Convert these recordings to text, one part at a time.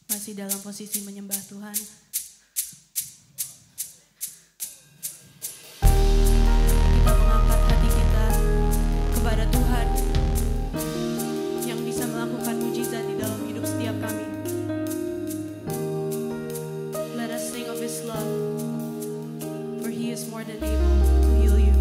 Masih dalam posisi menyembah Tuhan. Kita mengangkat hati kita kepada Tuhan yang bisa melakukan mujizat di dalam hidup setiap kami. Let us sing of His love, for He is more than able to heal you.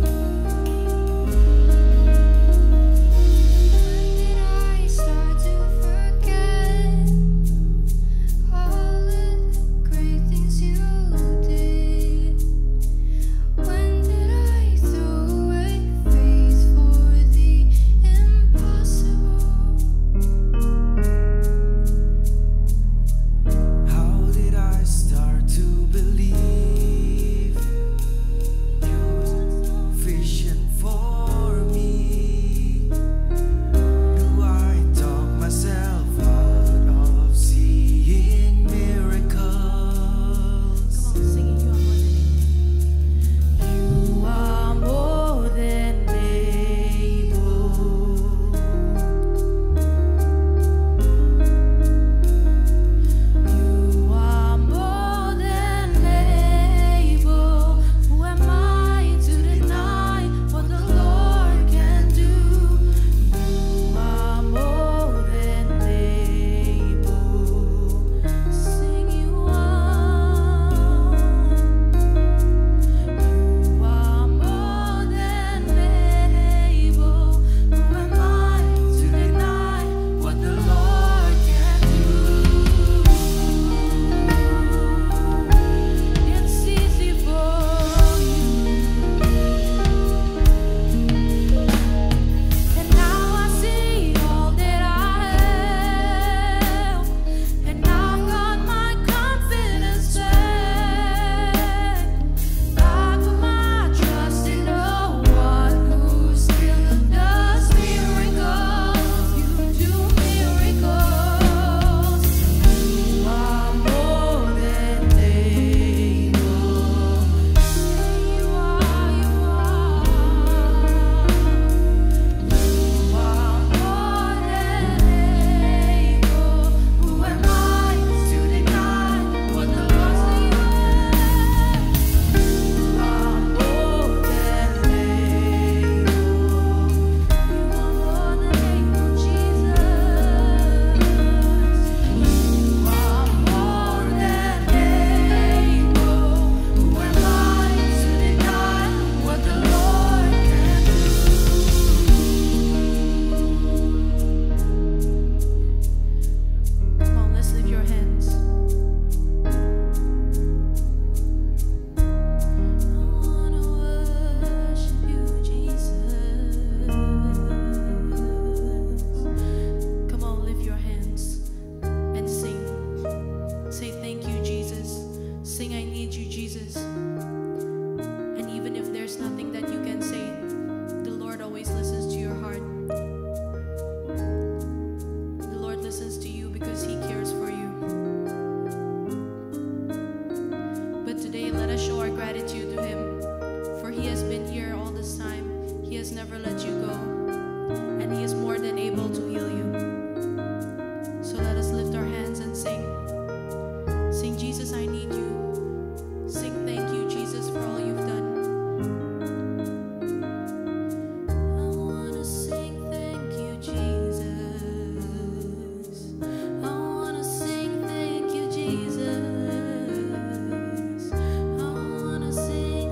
Sing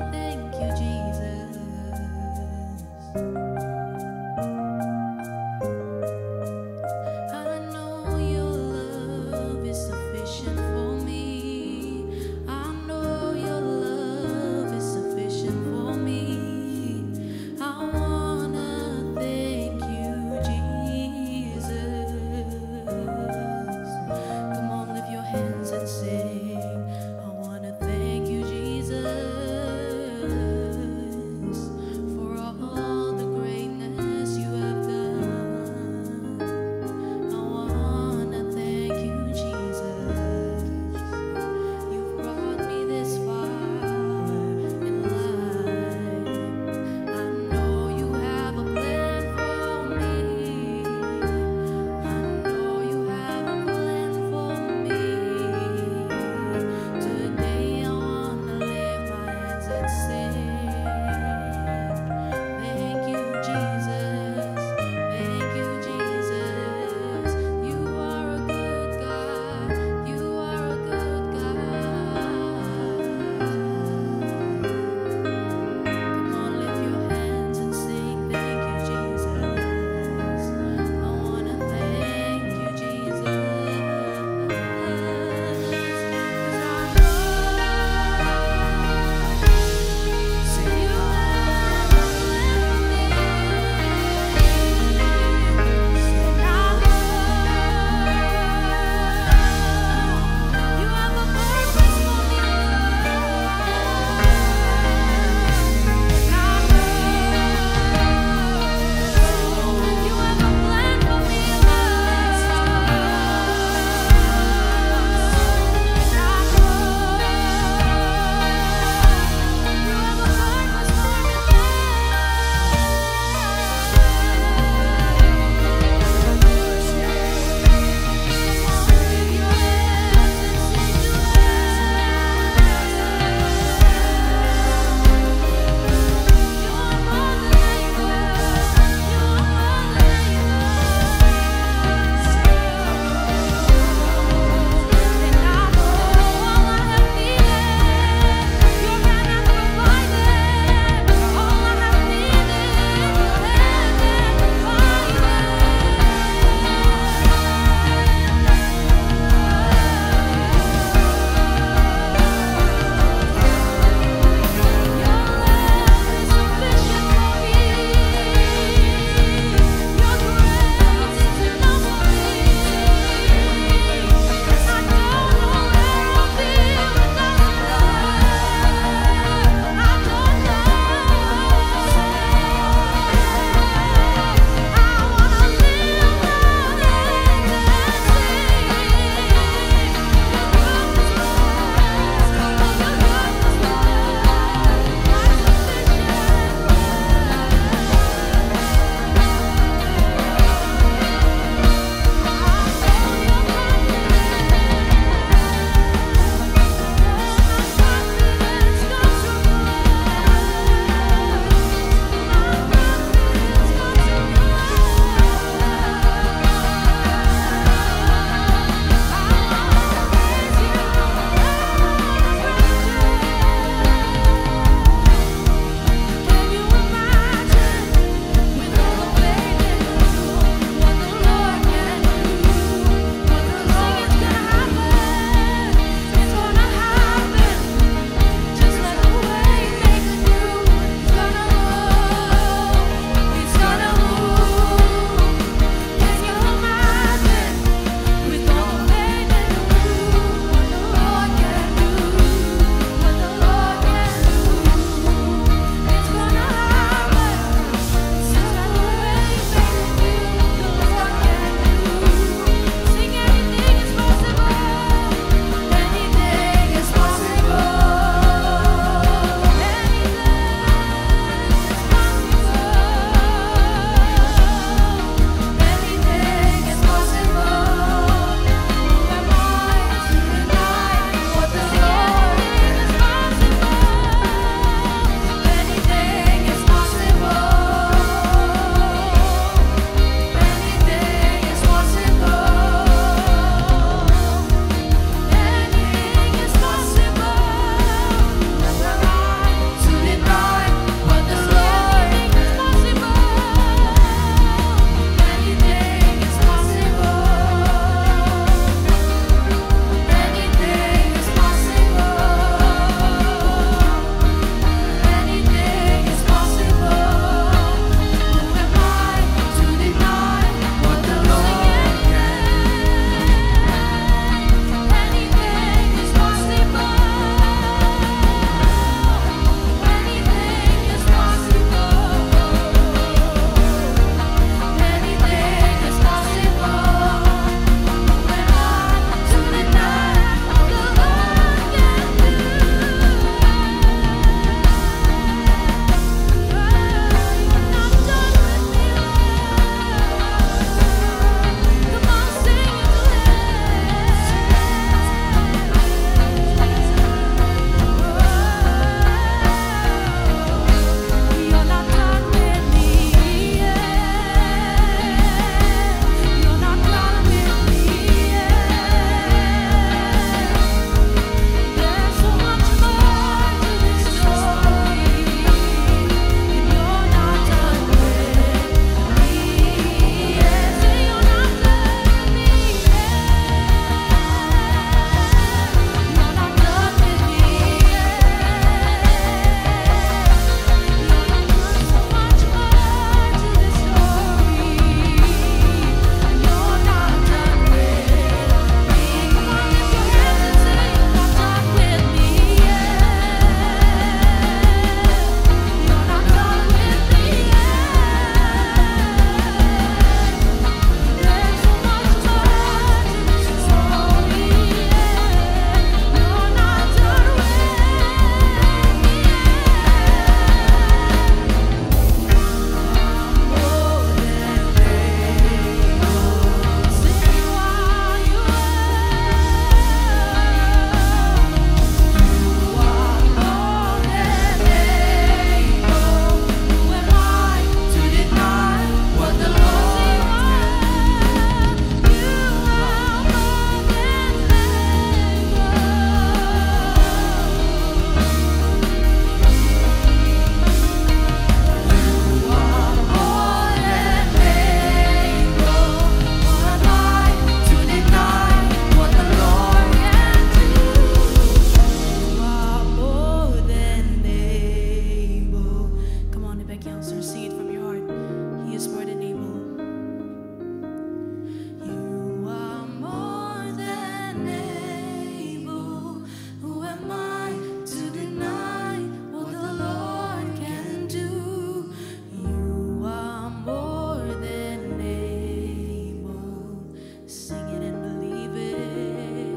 Sing it and believe it.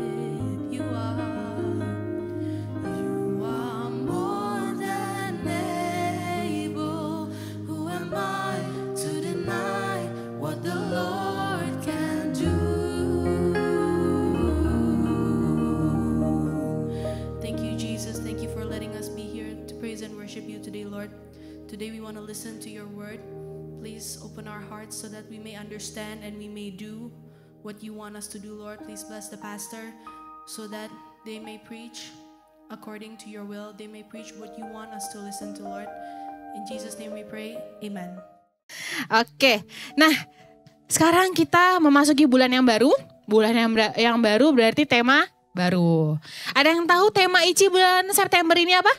You are more than able. Who am I to deny what the Lord can do? Thank you, Jesus. Thank you for letting us be here to praise and worship you today, Lord. Today we want to listen to your word. Please open our hearts so that we may understand and we may do what you want us to do, Lord. Please bless the pastor so that they may preach according to your will. They may preach what you want us to listen to, Lord. In Jesus' name we pray. Amen. Oke, nah sekarang kita memasuki bulan yang baru. Bulan yang baru berarti tema baru. Ada yang tahu tema ICI bulan September ini apa?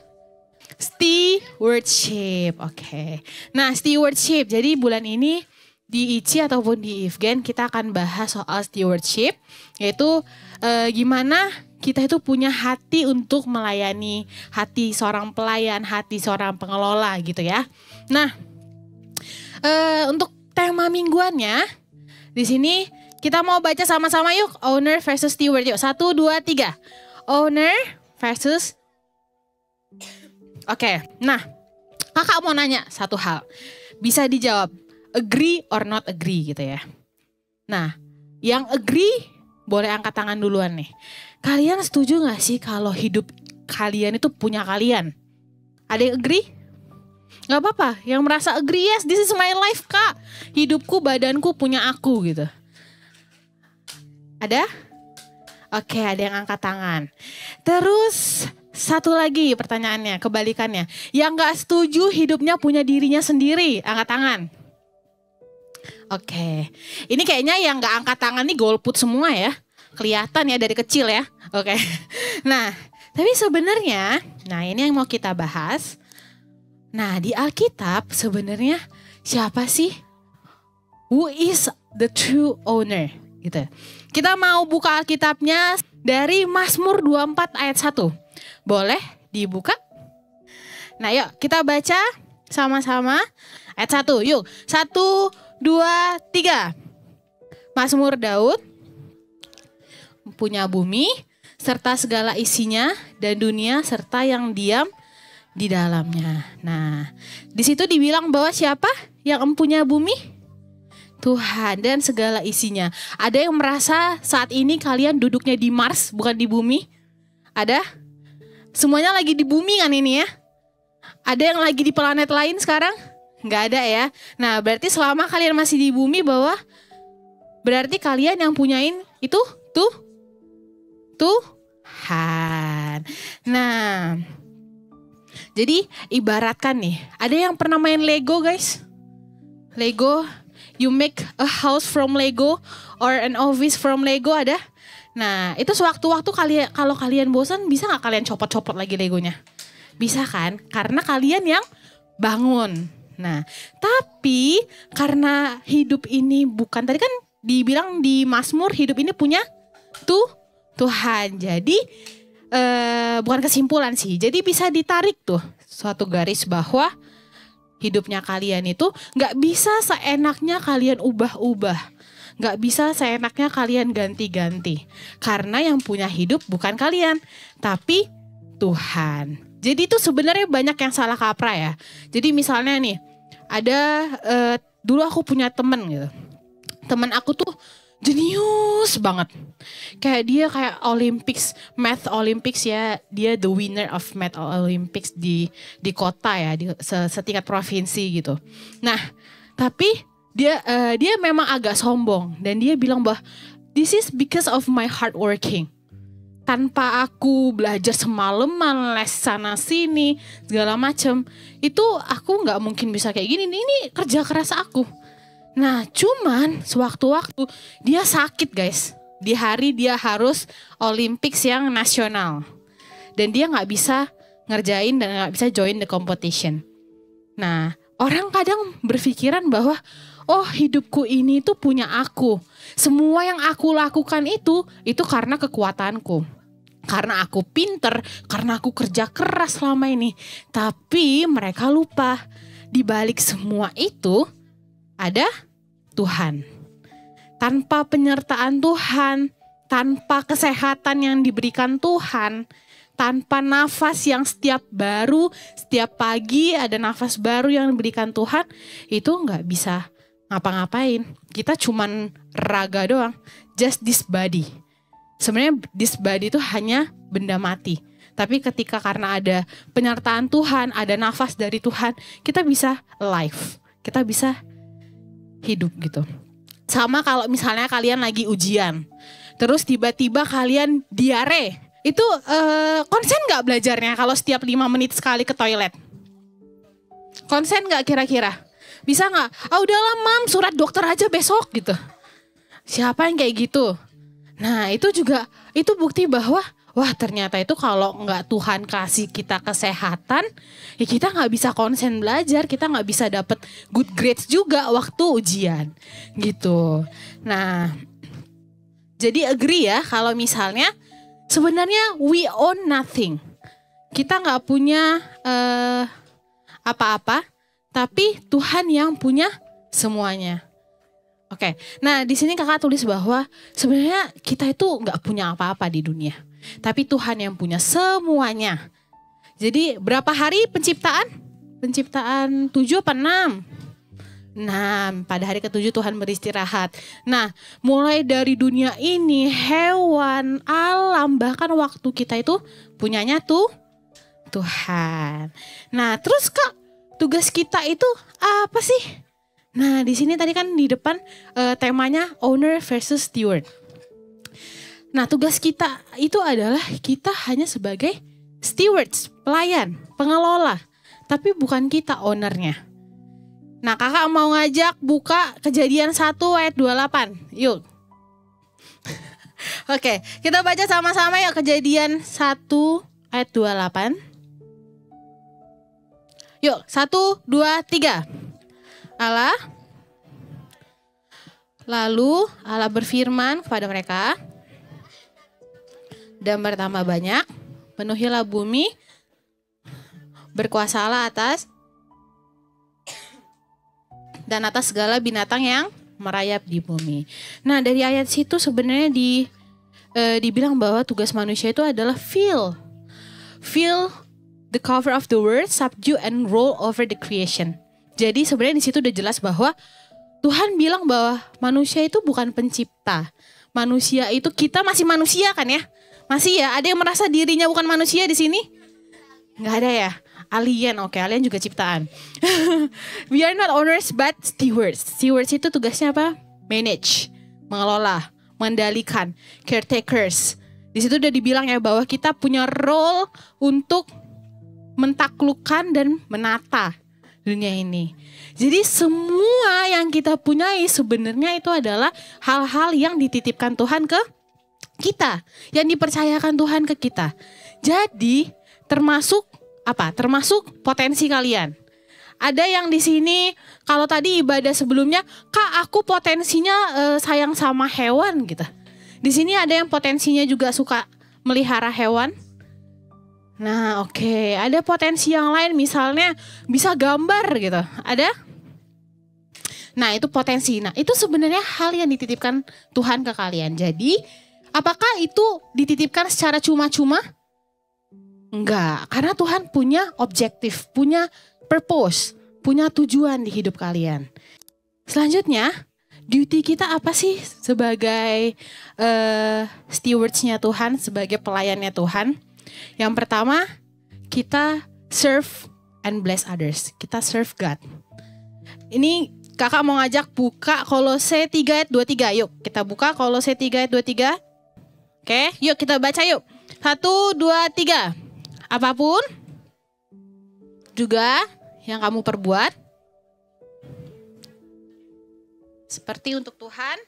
Stewardship. Oke. Nah, stewardship. Jadi bulan ini di ICI ataupun di IFGEN kita akan bahas soal stewardship, yaitu gimana kita itu punya hati untuk melayani, hati seorang pelayan, hati seorang pengelola gitu ya. Nah, untuk tema mingguannya di sini kita mau baca sama-sama yuk, owner versus steward yuk. 1, 2, 3. Owner versus. Oke, nah kakak mau nanya satu hal. Bisa dijawab agree or not agree gitu ya. Nah, yang agree boleh angkat tangan duluan nih. Kalian setuju gak sih kalau hidup kalian itu punya kalian? Ada yang agree? Gak apa-apa, yang merasa agree, yes this is my life kak. Hidupku, badanku punya aku gitu. Ada? Oke, ada yang angkat tangan. Terus satu lagi pertanyaannya, kebalikannya. Yang gak setuju hidupnya punya dirinya sendiri, angkat tangan. Oke, ini kayaknya yang gak angkat tangan nih golput semua ya. Kelihatan ya dari kecil ya. Oke, nah tapi sebenarnya, nah ini yang mau kita bahas. Nah di Alkitab sebenarnya siapa sih? Who is the true owner? Gitu. Kita mau buka Alkitabnya dari Mazmur 24 ayat 1. Boleh dibuka? Nah yuk kita baca sama-sama ayat 1. Yuk 1, 2, 3. Mazmur Daud. Punya bumi serta segala isinya dan dunia serta yang diam di dalamnya. Nah di situ dibilang bahwa siapa yang empunya bumi? Tuhan dan segala isinya. Ada yang merasa saat ini kalian duduknya di Mars bukan di bumi? Ada? Semuanya lagi di bumi kan ini ya? Ada yang lagi di planet lain sekarang? Nggak ada ya? Nah berarti selama kalian masih di bumi bahwa berarti kalian yang punyain itu Tuhan. Nah jadi ibaratkan nih, ada yang pernah main Lego guys? Lego, you make a house from Lego or an office from Lego, ada? Nah itu sewaktu-waktu kalian, kalau kalian bosan bisa gak kalian copot-copot lagi Legonya? Bisa kan? Karena kalian yang bangun. Nah tapi karena hidup ini bukan, tadi kan dibilang di Mazmur hidup ini punya Tuhan. Jadi bukan kesimpulan sih. Jadi bisa ditarik tuh suatu garis bahwa hidupnya kalian itu gak bisa seenaknya kalian ubah-ubah. Gak bisa seenaknya kalian ganti-ganti. Karena yang punya hidup bukan kalian, tapi Tuhan. Jadi itu sebenarnya banyak yang salah kaprah ya. Jadi misalnya nih, ada dulu aku punya temen gitu. Temen aku tuh jenius banget. Kayak dia kayak Olympics, Math Olympics ya. Dia the winner of Math Olympics di kota ya, di setingkat provinsi gitu. Nah, tapi dia memang agak sombong dan dia bilang bahwa this is because of my hard working. Tanpa aku belajar semalaman, les sana sini, segala macem, itu aku nggak mungkin bisa kayak gini. Ini kerja keras aku. Nah cuman sewaktu-waktu dia sakit guys. Di hari dia harus Olympics yang nasional. Dan dia gak bisa ngerjain dan gak bisa join the competition. Nah orang kadang berpikiran bahwa oh hidupku ini tuh punya aku. Semua yang aku lakukan itu karena kekuatanku. Karena aku pinter, karena aku kerja keras selama ini. Tapi mereka lupa di balik semua itu ada Tuhan. tanpa penyertaan Tuhan, tanpa kesehatan yang diberikan Tuhan, tanpa nafas yang setiap pagi ada nafas baru yang diberikan Tuhan, itu nggak bisa ngapa-ngapain. Kita cuman raga doang, just this body. Sebenarnya this body itu hanya benda mati. Tapi ketika karena ada penyertaan Tuhan, ada nafas dari Tuhan, kita bisa alive, kita bisa hidup gitu. Sama kalau misalnya kalian lagi ujian, terus tiba-tiba kalian diare, itu konsen gak belajarnya kalau setiap 5 menit sekali ke toilet? Konsen gak kira-kira? Bisa gak? Udahlah mam, surat dokter aja besok gitu. Siapa yang kayak gitu? Nah itu juga, itu bukti bahwa wah ternyata itu kalau nggak Tuhan kasih kita kesehatan, ya kita nggak bisa konsen belajar, kita nggak bisa dapet good grades juga waktu ujian gitu. Nah, jadi agree ya kalau misalnya sebenarnya we own nothing, kita nggak punya apa-apa, tapi Tuhan yang punya semuanya. Oke, nah di sini kakak tulis bahwa sebenarnya kita itu nggak punya apa-apa di dunia, tapi Tuhan yang punya semuanya. Jadi berapa hari penciptaan? Penciptaan 7 apa 6? 6, pada hari ke-7 Tuhan beristirahat. Nah mulai dari dunia ini, hewan, alam, bahkan waktu kita itu punyanya tuh Tuhan. Nah terus kak, tugas kita itu apa sih? Nah di sini tadi kan di depan temanya owner versus steward. Nah tugas kita itu adalah kita hanya sebagai stewards, pelayan, pengelola. Tapi bukan kita ownernya. Nah kakak mau ngajak buka Kejadian 1 ayat 28. Yuk. Oke, kita baca sama-sama ya Kejadian 1 ayat 28. Yuk, 1, 2, 3. Lalu Allah berfirman kepada mereka, dan bertambah banyak, penuhilah bumi, berkuasalah atas dan atas segala binatang yang merayap di bumi. Nah dari ayat situ sebenarnya dibilang bahwa tugas manusia itu adalah fill the cover of the world, subdue and rule over the creation. Jadi sebenarnya di situ udah jelas bahwa Tuhan bilang bahwa manusia itu bukan pencipta. Manusia itu, kita masih manusia kan ya? Masih ya? Ada yang merasa dirinya bukan manusia di sini? Nggak ada ya? Alien, oke, alien juga ciptaan. We are not owners but stewards. Stewards itu tugasnya apa? Manage, mengelola, mengendalikan, caretakers. Di situ udah dibilang ya bahwa kita punya role untuk mentaklukkan dan menata dunia ini. Jadi semua yang kita punyai sebenarnya itu adalah hal-hal yang dititipkan Tuhan ke kita, yang dipercayakan Tuhan ke kita. Jadi termasuk apa? Termasuk potensi kalian. Ada yang di sini kalau tadi ibadah sebelumnya, Kak aku potensinya sayang sama hewan gitu. Di sini ada yang potensinya juga suka melihara hewan. Nah oke, ada potensi yang lain misalnya bisa gambar gitu, ada? Nah itu potensi, nah itu sebenarnya hal yang dititipkan Tuhan ke kalian. Jadi apakah itu dititipkan secara cuma-cuma? Enggak, karena Tuhan punya objektif, punya purpose, punya tujuan di hidup kalian. Selanjutnya, duty kita apa sih sebagai stewards-nya Tuhan, sebagai pelayannya Tuhan? Yang pertama, kita serve and bless others. Kita serve God. Ini kakak mau ngajak buka Kolose 3 ayat 23. Yuk kita buka Kolose 3 ayat 23. Oke, yuk kita baca yuk. 1, 2, 3. Apapun juga yang kamu perbuat, seperti untuk Tuhan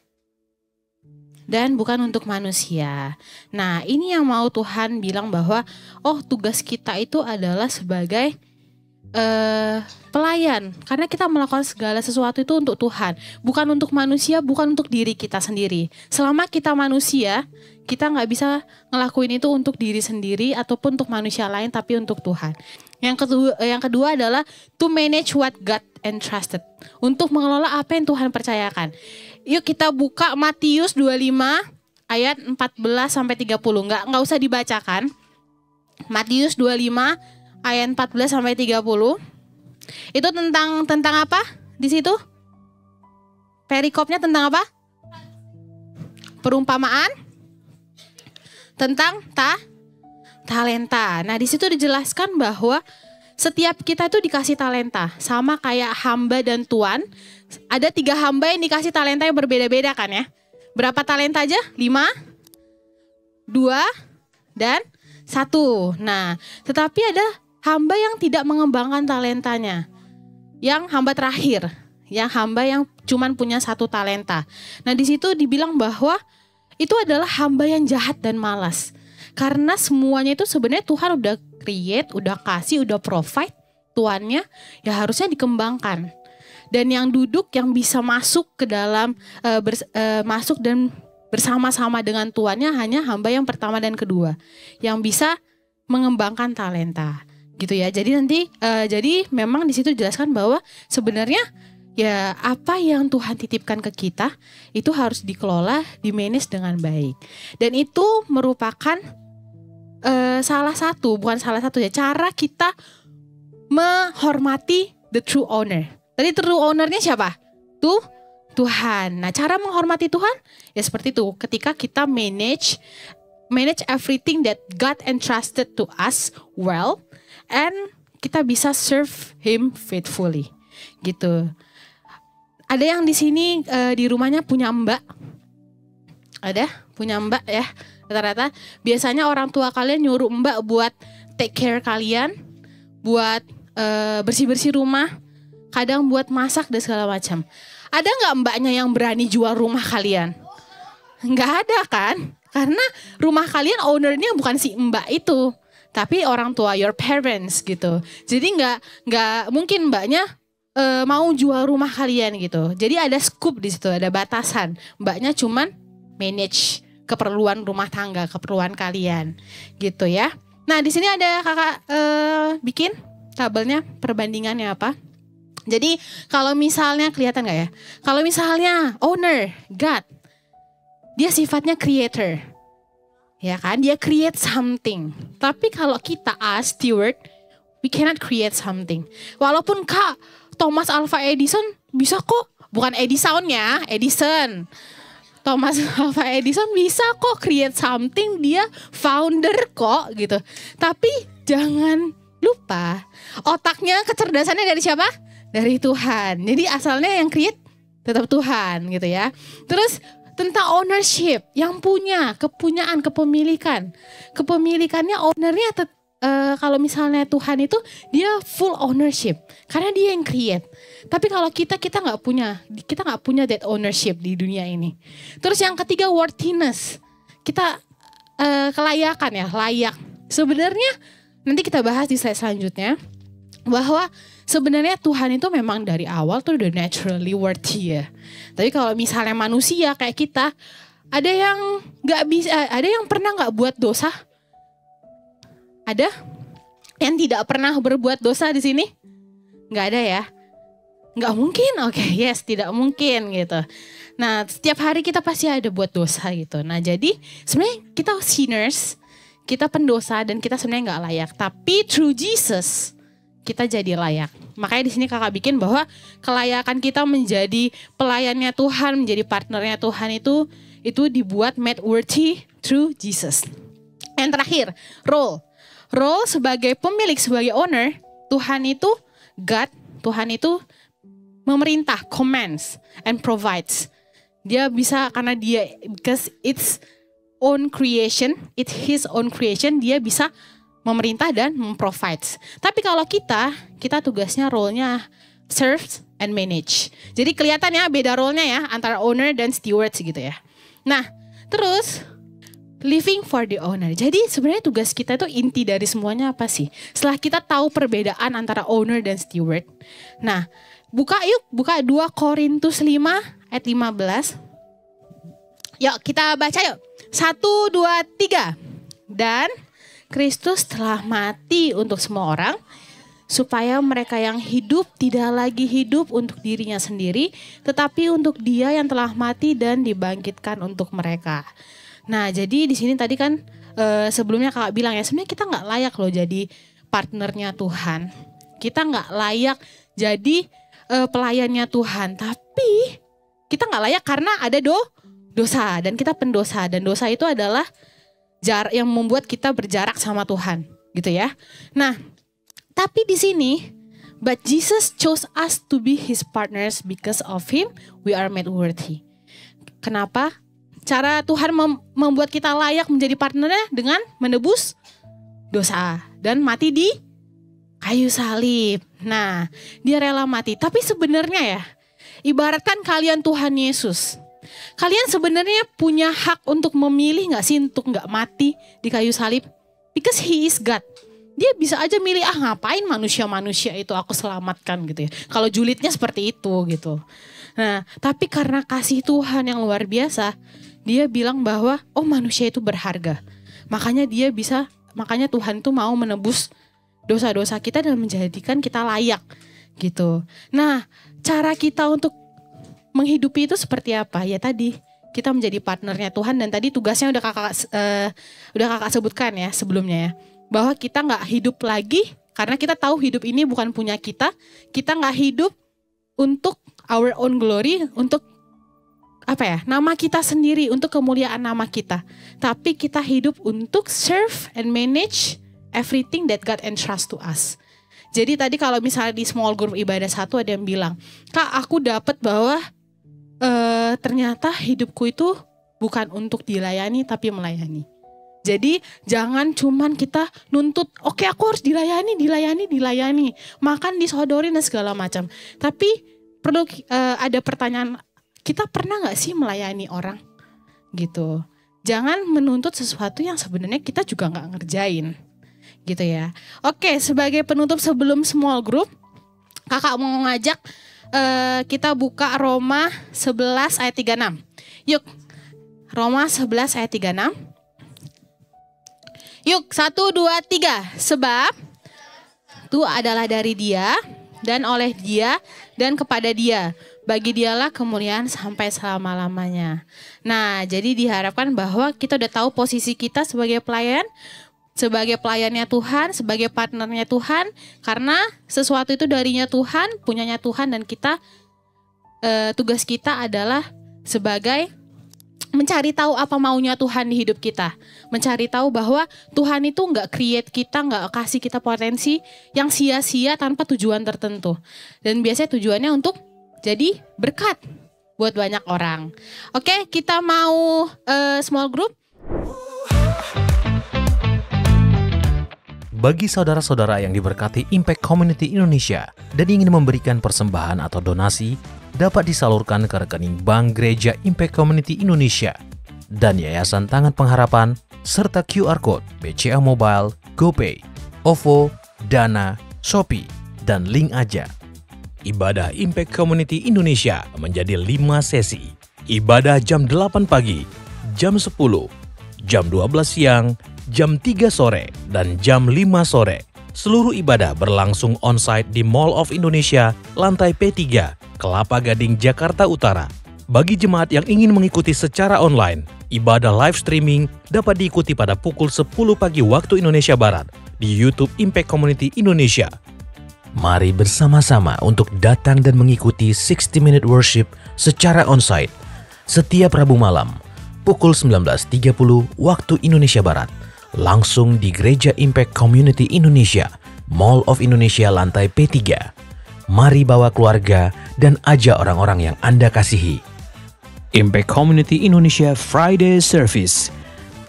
dan bukan untuk manusia. Nah ini yang mau Tuhan bilang bahwa tugas kita itu adalah sebagai pelayan. Karena kita melakukan segala sesuatu itu untuk Tuhan. Bukan untuk manusia, bukan untuk diri kita sendiri. Selama kita manusia, kita gak bisa ngelakuin itu untuk diri sendiri ataupun untuk manusia lain, tapi untuk Tuhan. Yang kedua adalah to manage what God entrusted. Untuk mengelola apa yang Tuhan percayakan. Yuk kita buka Matius 25 ayat 14 sampai 30. Enggak usah dibacakan. Matius 25 ayat 14 sampai 30. Itu tentang apa? Di situ? Perikopnya tentang apa? Perumpamaan tentang talenta. Nah, di situ dijelaskan bahwa setiap kita itu dikasih talenta, sama kayak hamba dan tuan. Ada 3 hamba yang dikasih talenta yang berbeda-beda kan ya. Berapa talenta aja? 5, 2, dan 1. Nah, tetapi ada hamba yang tidak mengembangkan talentanya. Yang hamba terakhir, yang hamba yang cuman punya 1 talenta. Nah, di situ dibilang bahwa itu adalah hamba yang jahat dan malas. Karena semuanya itu sebenarnya Tuhan udah create, udah kasih, udah provide tuannya, ya harusnya dikembangkan. Dan yang duduk, yang bisa masuk ke dalam, masuk dan bersama-sama dengan tuannya hanya hamba yang pertama dan kedua. Yang bisa mengembangkan talenta. Gitu ya. Jadi jadi memang di situ dijelaskan bahwa sebenarnya ya apa yang Tuhan titipkan ke kita itu harus dikelola, dimanage dengan baik. Dan itu merupakan bukan salah satu ya, cara kita menghormati the true owner. Tadi true ownernya siapa? Tuhan. Nah, cara menghormati Tuhan ya seperti itu. Ketika kita manage everything that God entrusted to us well, and kita bisa serve Him faithfully. Gitu. Ada yang di sini di rumahnya punya mbak? Ada? Punya mbak ya? Rata-rata biasanya orang tua kalian nyuruh mbak buat take care kalian, buat bersih-bersih rumah, kadang buat masak dan segala macam. Ada nggak mbaknya yang berani jual rumah kalian? Nggak ada kan? Karena rumah kalian ownernya bukan si mbak itu, tapi orang tua, your parents gitu. Jadi nggak mungkin mbaknya mau jual rumah kalian gitu. Jadi ada scoop di situ, ada batasan. Mbaknya cuman manage keperluan rumah tangga, keperluan kalian, gitu ya. Nah, di sini ada kakak bikin tabelnya, perbandingannya apa? Jadi kalau misalnya kelihatan nggak ya? Kalau misalnya owner, God, dia sifatnya creator, ya kan? Dia create something. Tapi kalau kita as steward, we cannot create something. Walaupun Kak Thomas Alva Edison bisa kok, bukan Edison-nya, Edison. Thomas Alva Edison bisa kok create something, dia founder kok gitu. Tapi jangan lupa, otaknya, kecerdasannya dari siapa? Dari Tuhan. Jadi asalnya yang create tetap Tuhan gitu ya. Terus tentang ownership, yang punya, kepunyaan, kepemilikan. Kepemilikannya ownernya kalau misalnya Tuhan itu dia full ownership karena dia yang create. Tapi kalau kita nggak punya that ownership di dunia ini. Terus yang ketiga worthiness, kita kelayakan ya, layak. Sebenarnya nanti kita bahas di slide selanjutnya bahwa sebenarnya Tuhan itu memang dari awal tuh udah naturally worthy ya. Tapi kalau misalnya manusia kayak kita, ada yang nggak bisa, ada yang pernah nggak buat dosa? Ada yang tidak pernah berbuat dosa di sini? Nggak ada ya? Nggak mungkin? Oke, yes, tidak mungkin gitu. Nah, setiap hari kita pasti ada buat dosa gitu. Nah, jadi sebenarnya kita sinners, kita pendosa dan kita sebenarnya nggak layak. Tapi through Jesus kita jadi layak. Makanya di sini kakak bikin bahwa kelayakan kita menjadi pelayannya Tuhan, menjadi partnernya Tuhan itu dibuat made worthy through Jesus. Yang terakhir, role sebagai pemilik, sebagai owner, Tuhan itu God, Tuhan itu memerintah, commands and provides. Dia bisa karena dia because it's own creation, it's his own creation, dia bisa memerintah dan memprovide. Tapi kalau kita tugasnya role-nya serve and manage. Jadi kelihatannya beda role-nya ya antara owner dan stewards gitu ya. Nah, terus living for the owner. Jadi sebenarnya tugas kita itu inti dari semuanya apa sih? Setelah kita tahu perbedaan antara owner dan steward. Nah, buka 2 Korintus 5 ayat 15. Yuk kita baca yuk. 1, 2, 3. Dan Kristus telah mati untuk semua orang, supaya mereka yang hidup tidak lagi hidup untuk dirinya sendiri, tetapi untuk Dia yang telah mati dan dibangkitkan untuk mereka. Nah, jadi di sini tadi kan sebelumnya kakak bilang ya, sebenarnya kita nggak layak loh jadi partnernya Tuhan. Kita nggak layak jadi pelayannya Tuhan. Tapi kita nggak layak karena ada dosa dan kita pendosa. Dan dosa itu adalah yang membuat kita berjarak sama Tuhan, gitu ya. Nah, tapi di sini, but Jesus chose us to be His partners because of Him we are made worthy. Kenapa? Cara Tuhan membuat kita layak menjadi partnernya dengan menebus dosa dan mati di kayu salib. Nah, Dia rela mati. Tapi sebenarnya ya, ibaratkan kalian Tuhan Yesus. Kalian sebenarnya punya hak untuk memilih gak sih untuk gak mati di kayu salib? Because He is God. Dia bisa aja milih, ngapain manusia-manusia itu aku selamatkan gitu ya. Kalau julidnya seperti itu gitu. Nah, tapi karena kasih Tuhan yang luar biasa, Dia bilang bahwa manusia itu berharga. Makanya Tuhan tuh mau menebus dosa-dosa kita dan menjadikan kita layak gitu. Nah, cara kita untuk menghidupi itu seperti apa? Ya tadi kita menjadi partnernya Tuhan, dan tadi tugasnya udah kakak sebutkan ya sebelumnya ya, bahwa kita nggak hidup lagi karena kita tahu hidup ini bukan punya kita. Kita nggak hidup untuk our own glory, untuk nama kita sendiri, untuk kemuliaan nama kita. Tapi kita hidup untuk serve and manage everything that God entrust to us. Jadi tadi kalau misalnya di small group ibadah 1 ada yang bilang, Kak, aku dapat bahwa ternyata hidupku itu bukan untuk dilayani tapi melayani. Jadi jangan cuman kita nuntut, oke, aku harus dilayani, makan disodorin dan segala macam. Tapi perlu ada pertanyaan, kita pernah gak sih melayani orang gitu? Jangan menuntut sesuatu yang sebenarnya kita juga gak ngerjain gitu ya. Oke, sebagai penutup sebelum small group, kakak mau ngajak kita buka Roma 11 ayat 36. Yuk, Roma 11 ayat 36. Yuk, 1, 2, 3. Sebab itu adalah dari Dia dan oleh Dia dan kepada Dia. Bagi Dialah kemuliaan sampai selama-lamanya. Nah, jadi diharapkan bahwa kita udah tahu posisi kita sebagai pelayan, sebagai pelayannya Tuhan, sebagai partnernya Tuhan. Karena sesuatu itu darinya Tuhan, punyanya Tuhan, dan kita tugas kita adalah sebagai mencari tahu apa maunya Tuhan di hidup kita. Mencari tahu bahwa Tuhan itu gak create kita, gak kasih kita potensi yang sia-sia tanpa tujuan tertentu. Dan biasanya tujuannya untuk jadi berkat buat banyak orang. Oke, kita mau small group. Bagi saudara-saudara yang diberkati Impact Community Indonesia dan ingin memberikan persembahan atau donasi, dapat disalurkan ke rekening Bank Gereja Impact Community Indonesia dan Yayasan Tangan Pengharapan, serta QR Code BCA Mobile, GoPay, OVO, Dana, Shopee, dan Link Aja. Ibadah Impact Community Indonesia menjadi 5 sesi. Ibadah jam 8 pagi, jam 10, jam 12 siang, jam 3 sore, dan jam 5 sore. Seluruh ibadah berlangsung onsite di Mall of Indonesia, lantai P3, Kelapa Gading, Jakarta Utara. Bagi jemaat yang ingin mengikuti secara online, ibadah live streaming dapat diikuti pada pukul 10 pagi waktu Indonesia Barat di YouTube Impact Community Indonesia. Mari bersama-sama untuk datang dan mengikuti 60 Minute Worship secara onsite setiap Rabu malam pukul 19.30 waktu Indonesia Barat, langsung di Gereja Impact Community Indonesia, Mall of Indonesia lantai P3. Mari bawa keluarga dan ajak orang-orang yang Anda kasihi. Impact Community Indonesia Friday Service,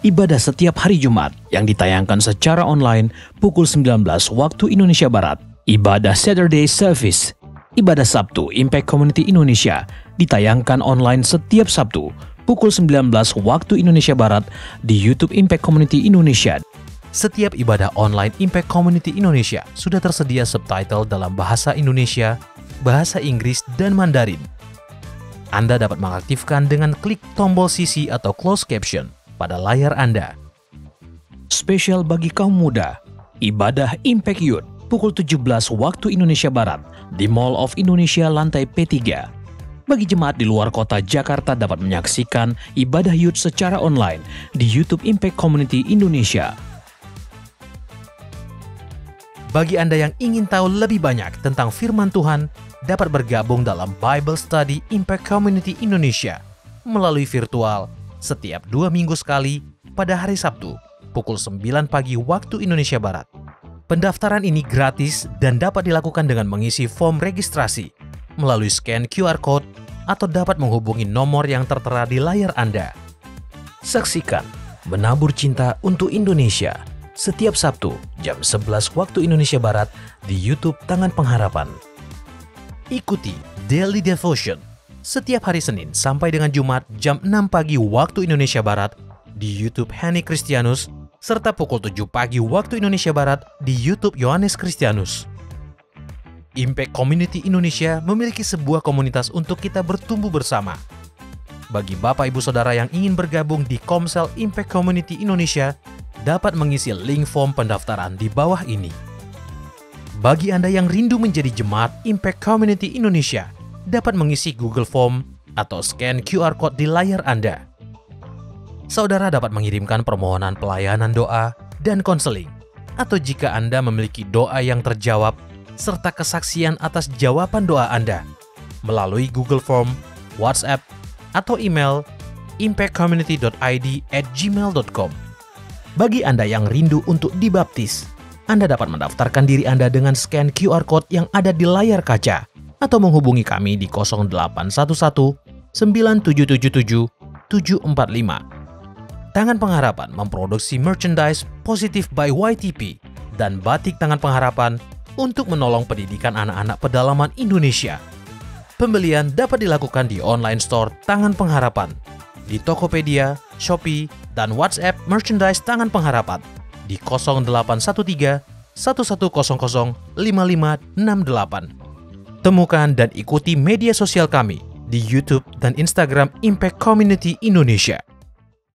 ibadah setiap hari Jumat yang ditayangkan secara online pukul 19 waktu Indonesia Barat. Ibadah Saturday Service, ibadah Sabtu Impact Community Indonesia ditayangkan online setiap Sabtu pukul 19 waktu Indonesia Barat di YouTube Impact Community Indonesia. Setiap ibadah online Impact Community Indonesia sudah tersedia subtitle dalam bahasa Indonesia, bahasa Inggris, dan Mandarin. Anda dapat mengaktifkan dengan klik tombol CC atau closed caption pada layar Anda. Spesial bagi kaum muda, ibadah Impact Youth pukul 17 waktu Indonesia Barat di Mall of Indonesia lantai P3. Bagi jemaat di luar kota Jakarta dapat menyaksikan ibadah Youth secara online di YouTube Impact Community Indonesia. Bagi Anda yang ingin tahu lebih banyak tentang firman Tuhan, dapat bergabung dalam Bible Study Impact Community Indonesia melalui virtual setiap 2 minggu sekali pada hari Sabtu, pukul 9 pagi waktu Indonesia Barat. Pendaftaran ini gratis dan dapat dilakukan dengan mengisi form registrasi melalui scan QR Code atau dapat menghubungi nomor yang tertera di layar Anda. Saksikan Menabur Cinta untuk Indonesia setiap Sabtu jam 11 waktu Indonesia Barat di YouTube Tangan Pengharapan. Ikuti Daily Devotion setiap hari Senin sampai dengan Jumat jam 6 pagi waktu Indonesia Barat di YouTube Hani Kristianus serta pukul 7 pagi waktu Indonesia Barat di YouTube Yohanes Kristianus. Impact Community Indonesia memiliki sebuah komunitas untuk kita bertumbuh bersama. Bagi Bapak Ibu Saudara yang ingin bergabung di Komsel Impact Community Indonesia, dapat mengisi link form pendaftaran di bawah ini. Bagi Anda yang rindu menjadi jemaat Impact Community Indonesia, dapat mengisi Google Form atau scan QR Code di layar Anda. Saudara dapat mengirimkan permohonan pelayanan doa dan konseling, atau jika Anda memiliki doa yang terjawab, serta kesaksian atas jawaban doa Anda, melalui Google Form, WhatsApp, atau email impactcommunity.id@gmail.com. Bagi Anda yang rindu untuk dibaptis, Anda dapat mendaftarkan diri Anda dengan scan QR Code yang ada di layar kaca atau menghubungi kami di 0811 9777 745. Tangan Pengharapan memproduksi merchandise Positive by YTP dan batik Tangan Pengharapan untuk menolong pendidikan anak-anak pedalaman Indonesia. Pembelian dapat dilakukan di online store Tangan Pengharapan, di Tokopedia, Shopee, dan WhatsApp merchandise Tangan Pengharapan di 0813 1100 5568. Temukan dan ikuti media sosial kami di YouTube dan Instagram Impact Community Indonesia.